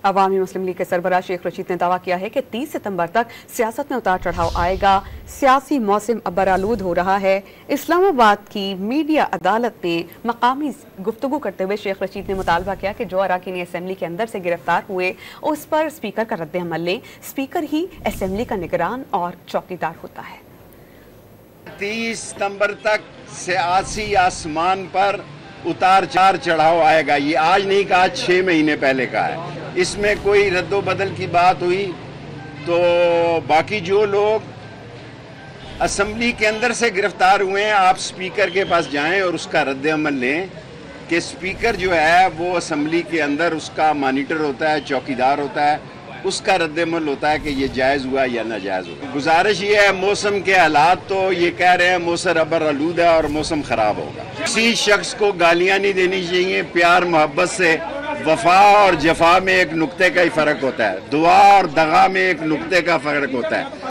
अवामी मुस्लिम league के सरबराह शेख रशीद ने दावा किया है कि 30 सितंबर तक सियासत में उतार चढ़ाव आएगा। सियासी मौसम अबरालूद हो रहा है। इस्लामाबाद की मीडिया अदालत में मकामी गुफ्तगू करते हुए शेख रशीद ने मुतालबा किया कि जो अरकान असम्बली के अंदर से गिरफ्तार हुए उस पर स्पीकर का रद्द अमल लें। स्पीकर ही असम्बली का निगरान और चौकीदार होता है। 30 सितंबर तक सियासी आसमान पर उतार चढ़ाव आएगा। ये आज नहीं कहा, 6 महीने पहले का है। इसमें कोई रद्दो बदल की बात हुई तो बाकी जो लोग असम्बली के अंदर से गिरफ्तार हुए हैं, आप स्पीकर के पास जाएं और उसका रद्द अमल लें कि स्पीकर जो है वो असम्बली के अंदर उसका मॉनिटर होता है, चौकीदार होता है, उसका रद्द-ए-अमल होता है कि ये जायज़ हुआ या नाजायज़ हुआ। गुजारिश ये है, मौसम के हालात तो ये कह रहे हैं मौसम अबरालूद है और मौसम ख़राब होगा। किसी शख्स को गालियाँ नहीं देनी चाहिए। प्यार मोहब्बत से वफा और जफा में एक नुक्ते का ही फ़र्क होता है, दुआ और दगा में एक नुक्ते का फ़र्क होता है।